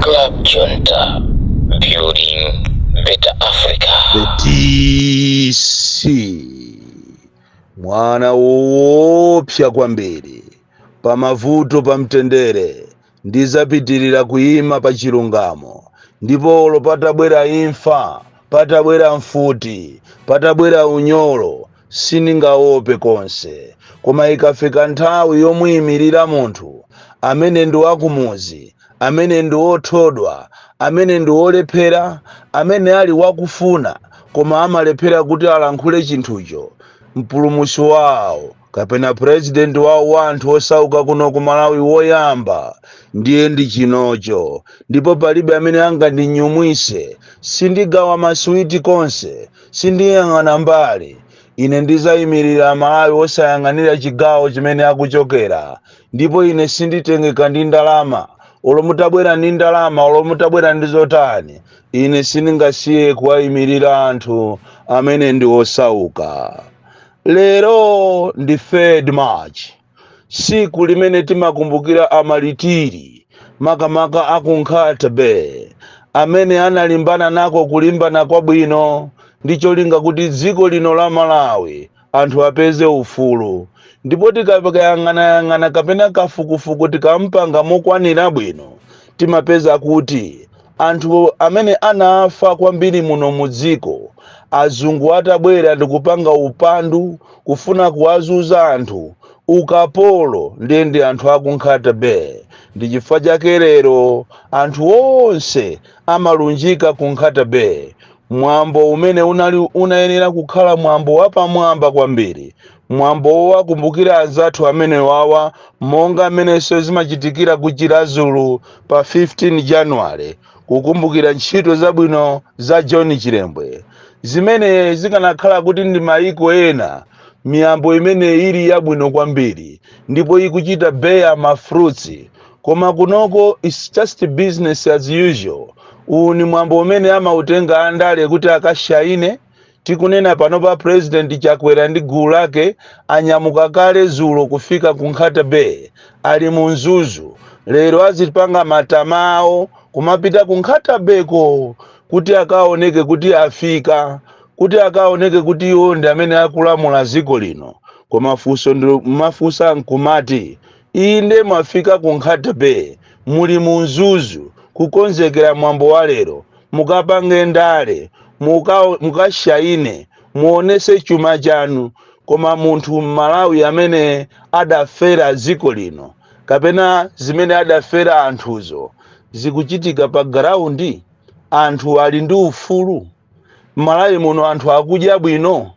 Club Junta, building better Africa. Betisi mwana woopsa kwambiri pamavuto pamtendere ndizapitirira kuyima pa chilungamo, ndipo patabwera imfa, patabwera mfuti, patabwera unyolo, sindingaope konse. Koma ikafika nthawi yomuyimirira munthu amene ndi wakumuzi, amene ndi othodwa, amene ndi olephera, amene ali wakufuna koma amalephera kuti alankhule chinthucho, mpulumutsi wawo kapena president wawo wa anthu osauka kuno ku Malawi woyamba ndiye ndi chinocho. Ndipo palibe amene angandinyumwise, sindigawa masuwiti konse, sindiyang'ana mbali. Ine ndizayimirira Malawi osayang'anira chigawo chimene akuchokera, ndipo ine sinditengeka ndi ndalama. Olo mutabwera ndi ndalama, olo mutabwera ndi zotani, ine sindingasiye kuwayimirira anthu amene ndi osauka. Lero ndi 3rd March, siku limene timakumbukira amalitiri makamaka akunkhata be, amene analimbana nako kulimbana kwabwino ndi cholinga kuti dziko lino la Malawi anthu apeze ufulu. Ndipo tikayang'ana kapena kafukufuku tikampanga mokwanira bwino, timapeza kuti anthu amene anafa kwambiri muno mudziko, azungu atabwera ndikupanga upandu kufuna kuwazuza anthu, ukapolo ndi anthu akunkhata be. Ndi chifukwa chake lero anthu onse amalunjika kunkhata be, mwambo umene unayenera kukhala mwambo wapamwamba kwambiri, mwambo wowakumbukira anzathu amene wawa, monga amenenso zimachitikira ku Chirazulu pa 15 January, kukumbukira ntchito zabwino za John Chilembwe, zimene zikanakhala kuti ndi mayiko ena miyambo imene ili yabwino kwambiri ndipo ikuchita beya mafruits. Koma kunoko it's just business as usual. Uwu ni mwambo umene amautenga andale kuti akashaine. Tikunena pano pa President Chakwera ndi gulu lake anyamuka kale zulo kufika kunkhata be, ali munzuzu. Lero azipanga matamao kumapita kunkhata beko kuti akaoneke kuti afika, kuti akaoneke kuti iwo ndi amene akulamula dziko lino. Koma funso ndi mafunsa nkumati, inde mwafika kunkhata be, muli munzuzu kukonzekera mwambo wa lero, mukapange ndale, mukashaine, muonese chuma chanu. Koma munthu Malawi amene adafera dziko lino kapena zimene adafera anthuzo zikuchitika pa ground, anthu ali ndi ufulu. Malawi muno anthu akudya bwino.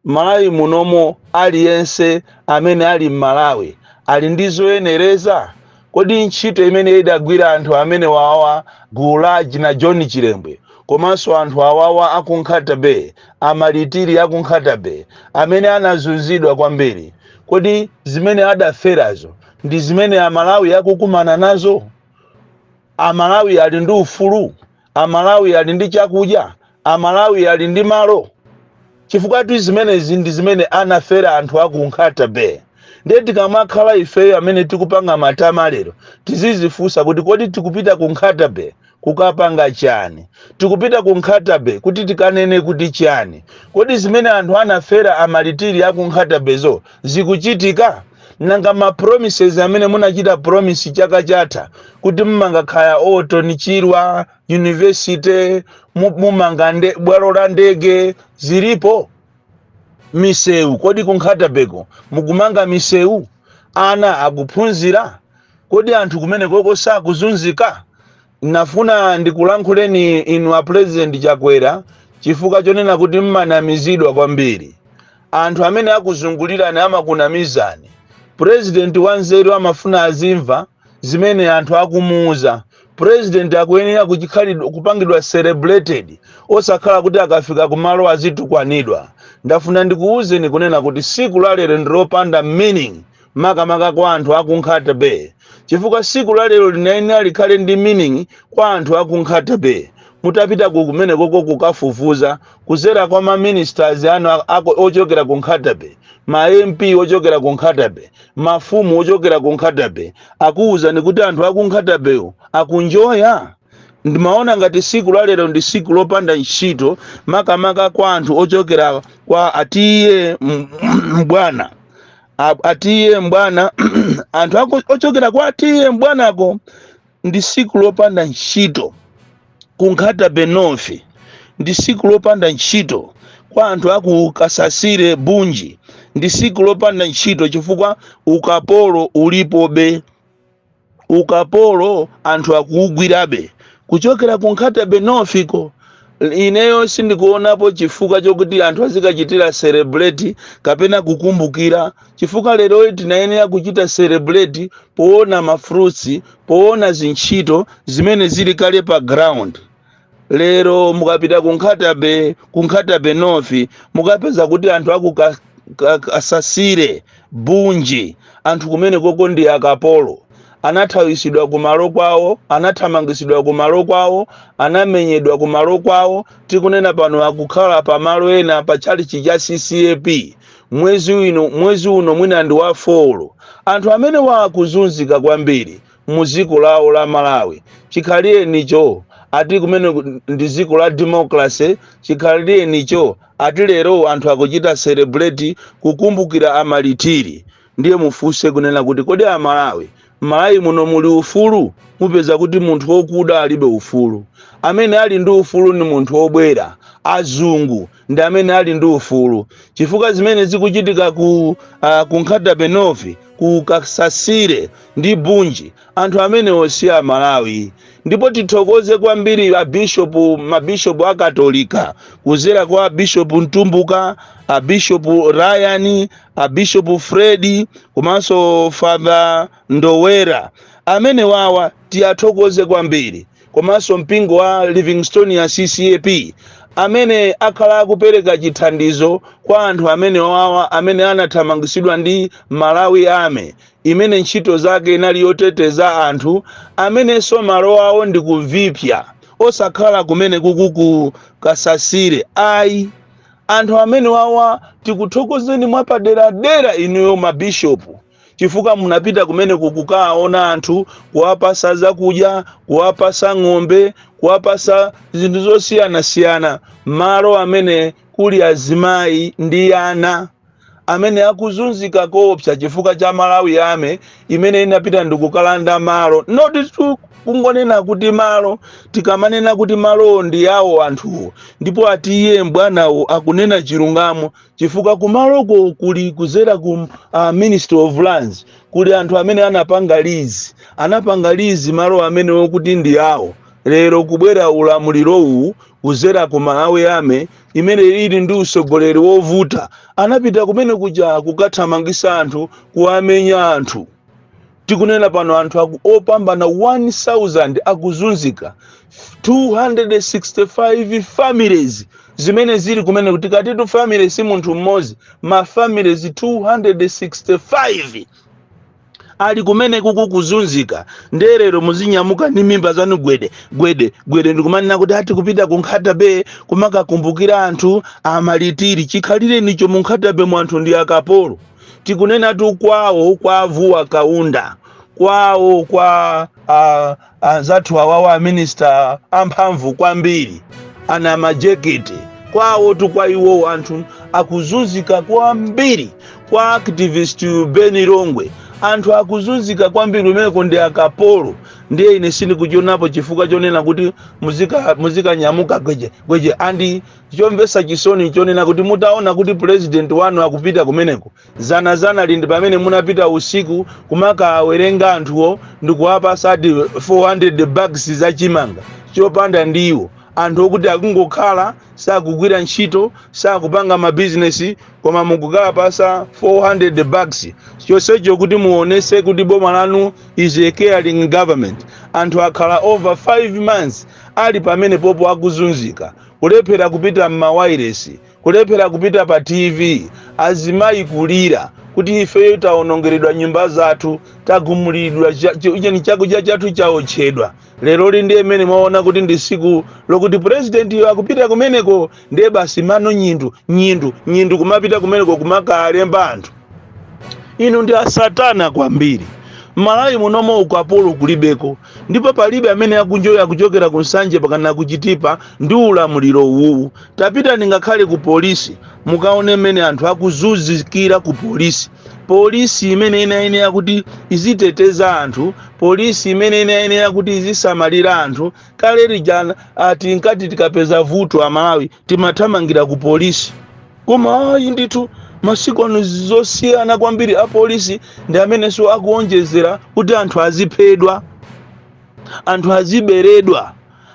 Malawi munomo aliyense amene ali Malawi ali ndi zoyenereza. Kodi ntchito imene idagwira anthu amene wawa gulu la na John Chilembwe, komanso anthu awawa akunkhata be, amalitiri akunkhata be, amene anazunzidwa kwambiri, kodi zimene adaferazo ndi zimene Amalawi akukumana nazo? Amalawi ali ndi ufulu, Amalawi ali ndi chakudya, Amalawi ali ndi malo. Chifukwa tu zimenezi ndi zimene anafera anthu akunkhata be. Ndiye tikamakhala ifeyo amene tikupanga matama lero, tizizifunsa kuti kodi tikupita kunkhata be kukapanga chani? Tikupita kunkhata be kuti tikanene kuti chani? Kodi zimene anthu anafera amalitiri akunkhata bezo zikuchitika? Nanga ma promises amene munachita promise chaka chatha kuti mumanga khaya Tony Chirwa University, mumanga bwalo la ndege, zilipo? Misewu, kodi kunkhata beko mukumanga misewu? Ana akuphunzira? Kodi anthu kumene koko sakuzunzika? Nafuna ndikulankhuleni inu a President Chakwera chifukwa chonena kuti mmanamizidwa kwambiri. Anthu amene akuzungulirani amakunamizani. President wanzeru amafuna azimva zimene anthu akumuuza. President akuyenera kupangidwa celebrated, osakhala kuti akafika kumalo azitukwanidwa. Ndafuna ndikuuzeni kunena kuti siku la lero ndilopanda meaning makamaka kwa anthu akunkhata be. Chifukwa siku la lero linayenera likhale ndi meaning kwa anthu akunkhata be. Mutapita kumene koko kukafufuza kuzera kwa ma ministers anu ochokera kunkhata be, ma MP ochokera kunkhata be, mafumu ochokera kunkhata be, akuuza ni kuti anthu akunkhata be akunjoya. ndimaona ngati siku la lero ndi siku lopanda ntchito makamaka kwa anthu ochokera kwa atiye mbwana atiye mbwana anthu ochokera kwa atiye mbwanako ndi siku lopanda ntchito kunkhatabe North ndi siku lopanda ntchito kwa anthu aku Kasasire Bunji ndi siku lopanda ntchito chifukwa ukapolo ulipobe ukapolo anthu akuugwirabe kuchokera kunkhatabe North ko ineyo sindikuonapo chifukwa chokuti anthu azikachitira celebrate kapena kukumbukira chifukwa lero tinayenera kuchita celebrate poona mafruits poona zintchito zimene zili kale pa ground. Lero mukapita kunkhatabe North mukapeza kuti anthu aku Kasasire Bunji anthu kumene koko ndi akapolo anathawisidwa kumalo kwawo anathamangisidwa kumalo kwawo anamenyedwa kumalo kwawo tikunena pano akukhala pamalo ena pa chalichi cha CCAP mwezi uno mwina ndi wa 4 anthu amene wakuzunzika kwambiri mu dziko lawo la Malawi chikhalire nicho ati kumene ndi dziko la democracy chikhalire nicho ati lero anthu akuchita celebrate kukumbukira amalitiri ndiye mufunse kunena kuti kodi Malawi muno muli ufulu mupeza kuti munthu wokuda alibe ufulu amene ali ndi ufulu ni munthu wobwera azungu ndi amene ali ndi ufulu chifukwa zimene zikuchitika ku kunkhatabe North ku Kasasire ndi Bunji anthu amene osi Malawi ndipo tithokoze kwambiri mabishopu akatolika kuzera kwa Bishop Ntumbuka Bishop Ryan Bishop Freddy komanso Father Ndowera amene wawa tiyathokoze kwambiri komanso mpingo wa Livingstone ya CCAP amene akhala akupereka chithandizo kwa anthu amene wawa amene anathamangisidwa ndi Malawi Ame imene ntchito zake inali yoteteza anthu amene so malo awo ndi kuvipya osakhala kumene kuku Kasasire ayi anthu amene wawa tikuthokozeni mwapadera inuyo mabishopu chifukwa munapita kumene kukaona anthu kuwapasa zakudya kuwapasa ng'ombe kuwapasa zinthu zosiyana malo amene kuli azimayi ndi ana amene akuzunzika koopsa chifukwa cha Malawi Ame imene inapita ndikukalanda malo noti kungonena kuti malo tikamanena kuti malo ndi yawo anthu ndipo atiye mbwanawo akunena chilungamo chifukwa kumaloko kuli kuzera ku Ministry of Lands kuli anthu amene anapanga lizi malo amene wokuti ndi yawo lero kubwera ulamuliro uwu kuzera ku Malawi Ame imene ili ndi usogoleri wovuta anapita kumene kuja kukathamangisa anthu kuamenya anthu tikunena pano anthu opambana 1000 akuzunzika 265 families zimene zili kumene kuti katitu family si munthu mmodzi ma families 265 ali kumene kukuzunzika nderero muzinyamuka ndi mimba zanu gwede ndikumanena kuti ati kupita kunkhatabe kumakakumbukira anthu amalitiri chikhalire nicho munkhatabe mu anthu ndi akapolo tikunena tu kwawo kwa Vuwa Kaunda kwawo kwa zathu awawa minister amphamvu kwambiri ana majeketi kwawo tu kwa iwo anthu akuzunzika kwambiri kwa activist Beni Longwe anthu akuzunzika kwambiri umeko ndi akapolo ndiye ine sindikuchionapo chifukwa chonena kuti muzika nyamuka gweje andi chomvesa chisoni chonena kuti mutaona kuti president wanu akupita kumeneko zana lindi pamene munapita usiku kumaka awerenga anthuwo ndikuwapa sadi 400 bags za chimanga chopanda ndiwo anthu okuti akungokhala sakugwira ntchito sakupanga mabizinesi koma mukukala pasa 400 bags chonsecho kuti muonese kuti boma lanu is a caring government anthu akhala over 5 months ali pamene popo akuzunzika kulephera kupita m'mawayiresi kulephera kupita pa TV azimayi kulira kuti ifeyo taonongeredwa nyumba zathu tagumulidwa cheni chakudya chathu chaotchedwa lero ndi imene mwaona kuti ndi siku lokuti president akupita kumeneko ndiye basi mano nyindu kumapita kumeneko kumakalemba anthu ino ndi asatana kwambiri Malawi munomo ukapolo kulibeko ndipo palibe amene akunjoya kuchokera kunsanje pakana kuchitipa ndi ulamuliro uwu. Tapita ningakhale ku polisi mukaone mmene anthu akuzunzikira ku polisi. Polisi imene inayenera kuti iziteteza anthu, polisi imene inayenera kuti izisamalira anthu. Kale lijana ati nkati tikapeza vuto Amalawi timathamangira ku polisi. Koma ayi ndithu masiku ano zosiyana kwambiri a polisi ndi amene so akuonjezera kuti anthu aziphedwa, anthu aziberedwa.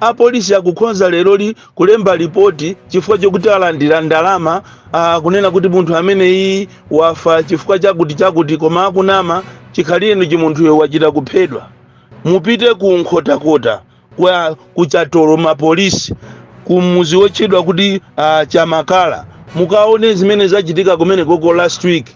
A polisi akukhonza lero kulemba ripoti chifukwa chokuti alandira ndalama kunena kuti munthu amene iyi wafa chifukwa chakuti koma akunama chikhalire ndi munthuyo wachita kuphedwa. Mupite ku nkhotakota kwa kuchatolo mapolisi kumuzi wotchedwa kuti Chamakala mukaone zimene zachitika kumene koko last week.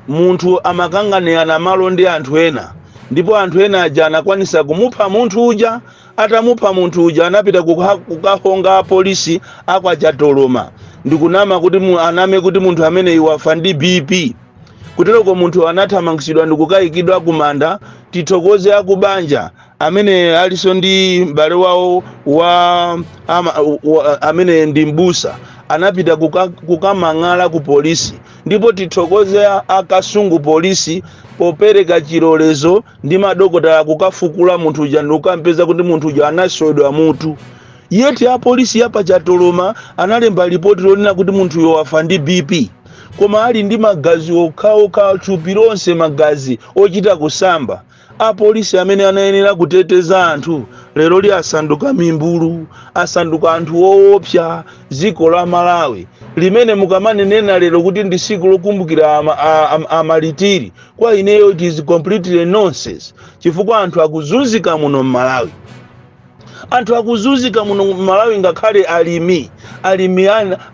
Munthu amakanganirana malo ndi anthu ena ndipo anthu ena aja anakwanisa kumupha munthu uja. Atamupha munthu uja anapita kukahonga polisi akwa Chatoloma ndikunama kuti aname kuti munthu amene wafa ndi BP. Kutereko munthu anathamangisidwa ndikukayikidwa kumanda. Tithokoze akubanja amene aliso ndi m'bale wawo amene ndi mbusa anapita kukamang'ala ku polisi. Ndipo tithokoze akasungu polisi popereka chilolezo ndi madokotala kukafukula munthu uja ndikukampeza kuti munthu uja anaswedwa mutu. Yeti a polisi yapa Chatoloma analemba ripoti lonena kuti munthu uyo wafa ndi BP. Koma ali ndi magazi okhaokha thupi lonse magazi ochita kusamba. A polisi amene anayenera kuteteza anthu lero asanduka mimbulu, asanduka anthu woopsa. Dziko la Malawi limene mukamanenena lero kuti ndi siku lokumbukira amalitiri, kwa ineyo it is completely nonsense. Chifukwa anthu akuzunzika muno Malawi. Anthu akuzunzika muno Malawi ngakhale alimi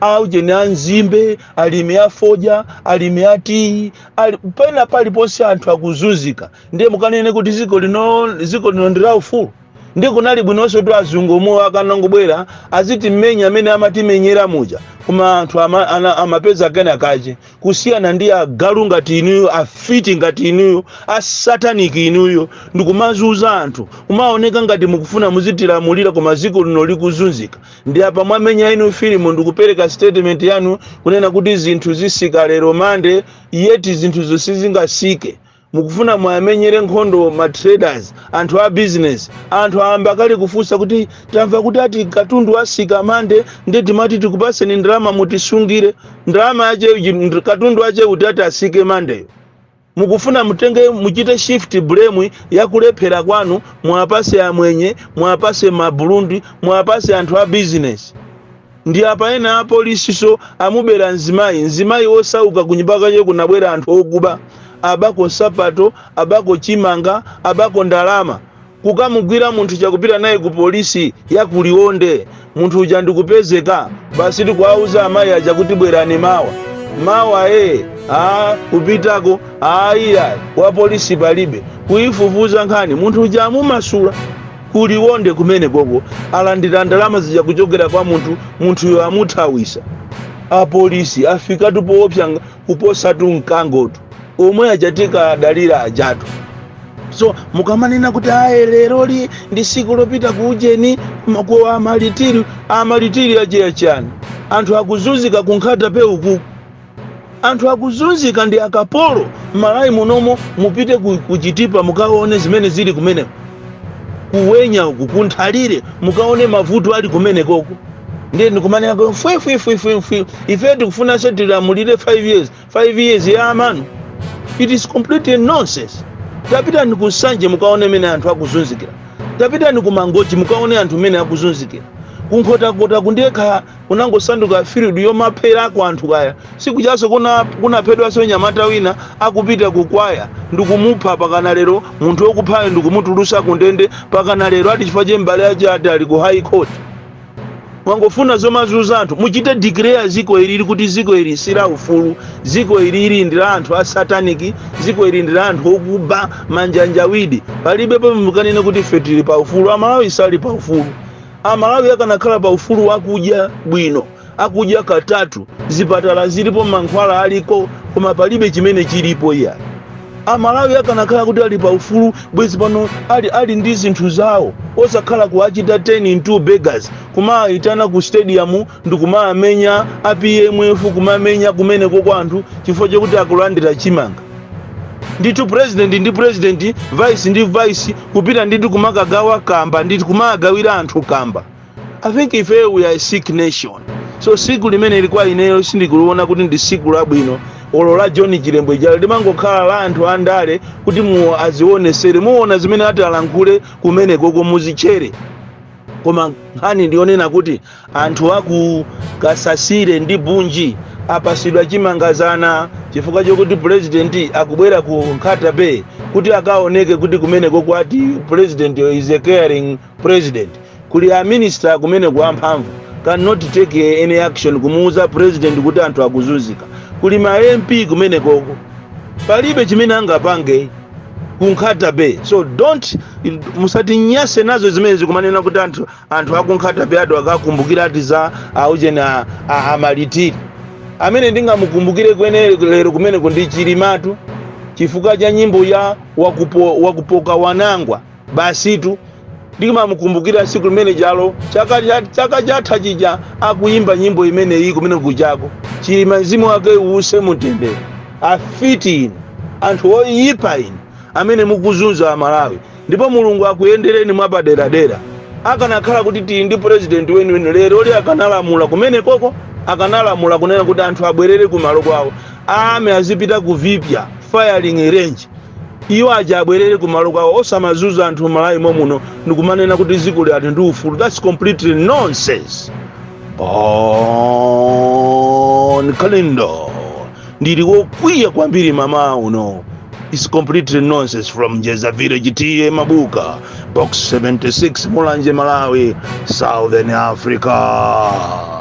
aujeni anzimbe, alimi afoja, alimi ati pena paliponse anthu akuzunzika. Ndiye mukanene kuti ziko lino ndila ufulu. Ndiye kunali bwinonso tu azungu akanangobwera aziti mmenya amene amatimenyera muja. Koma anthu amapeza kena kaje kusiyana ndi agalu ngati inuyo, afiti ngati inuyo, asataniki inuyo ndikumazuza anthu. Umaoneka ngati mukufuna muzitilamulira koma ziko lino likuzunzika. Ndi apa mwamenya inu filimu ndikupereka statement yanu kunena kuti zinthu zisika lero mande yeti zinthu zosizingasike. Mukufuna mwamenyere nkhondo ma traders, anthu a business, anthu amba kali kufusa kuti tamva kuti ati katundu asika mande ndi timati tikupase ni ndalama mutisungire. Ndalama aje katundu aje utata asike mande. Mukufuna mutenge muchite shift blame ya kulephera kwanu mwapase amwenye, mwapase maburundi, mwapase anthu a business. Ndi apa ena a polisi so amubera nzimayi osauka kunyumba kaje kunabwera anthu okuba. Abako sapato, abako chimanga, abako ndalama. Kukamugwira munthu chakupita naye ku polisi ya kuliwonde. Munthu uja ndikupezeka basi tikuauza amayi aja kuti bwerani mawa kupitako iya wa polisi palibe kuifufuza nkhani. Munthu uja amumasula kuliwonde kumene koko alandira ndalama zija kuchokera kwa munthu yo amuthawisa. A polisi afika tupoopsa kuposa tu mkangotu omwe ajatika dalira ajatu. So mukamanena kuti lero ndi siku lopita kuujeni kwa amalitiri aje chani. Anthu akuzunzika kunkhata pe uku. Anthu akuzunzika ndi akapolo. Malawi munomo mupite kuchitipa mukaone zimene zili kumene. Kuwenya uku kunthalire mukaone mavuto ali kumene koko. Ndiye ndikumanena ko fwe ife tikufuna so tilamulire 5 years ya amanu. It is completely nonsense. Tapita ni kusanje mukaone mene anthu akuzunzikira. Tapita ni kumangochi mukaone anthu mene akuzunzikira. Kunkhota kundeka kunangosanduka field yomaphera kwa anthu kaya. Siku chaso kunaphedwa so nyamata wina akupita kukwaya ndikumupha pakana lero munthu okuphayo ndikumutulusa kundende pakana lero ati chifukwa mbale aje ati ali ku high court. Mwangofuna zomazuza anthu muchite declare ziko iliri kuti ziko ili sila ufulu, ziko iliri ndila anthu a sataniki, ziko ili ndila anthu okuba manjanjawidi. Palibe po mukanene kuti fetili pa ufulu. Amalawi sali pa ufulu. Amalawi akanakhala pa ufulu wakudya bwino, akudya katatu, zipatala zilipo mankhwala aliko, koma palibe chimene chilipo iya. Amalawi akanakhala kuti ali pa ufulu bwezi pano ali ndi zinthu zawo osakhala kuachita 10 in 2 beggars kumaitana ku stadium ndikumaamenya APMF kumamenya kumeneko kwa anthu chifukwa chokuti akulandira chimanga. Ndithu president ndi president, vice ndi vice, kupita ndithu kumakagawa kamba, ndithu kumagawira anthu kamba. I think if we are a sick nation, so siku limene ilikuwa ineyo sindikuliona kuti ndi siku labwino olo la John Chilembwe jalo limangokhala la anthu andale kuti azionesere muona zimene ati alankhule kumeneko komuzichere. Koma nkhani ndionena kuti anthu aku Kasasire ndi Bunji apasidwa chimangazana chifukwa chokuti president akubwera ku Nkhata Bay kuti akaoneke kuti kumeneko kwati president is a caring president. Kuli a minister kumeneko amphamvu cannot take any action kumuuza president kuti anthu akuzunzika. Kuli ma MP kumeneko palibe chimene angapange ku Nkhata Bay. So don't musatinyase nazo zimene zikumanena kuti anthu aku Nkhata Bay ado akakumbukira ati za aujena amalitiri. Amene ndingamukumbukire kwene lero kumeneko ndi Chilimatu chifukwa cha nyimbo ya wakupoka wanangwa basitu ndimamukumbukira siku limene jalo chaka chatha chija akuimba nyimbo imene iyi kumene kuchako Chilima mzimu wake uuse mutendere afiti anthu oyipa inu amene mukuzunza Malawi ndipo Mulungu akuyendereni mwapaderadera. Akanakhala kuti tili ndi president wenu lero li akanalamula kumene koko akanalamula kunena kuti anthu abwerere kumalo kwawo ame azipita kuvipya firing range iwo aja abwerere kumalo kwawo osamazuza anthu Malawi muno ndikumanena kuti zikuli ati ndi ufulu. That's completely nonsense. Kalindo ndili wokwiya kwambiri mama uno. It's completely nonsense from Jeza Village TM Mabuka box 76 Mulanje Malawi Southern Africa.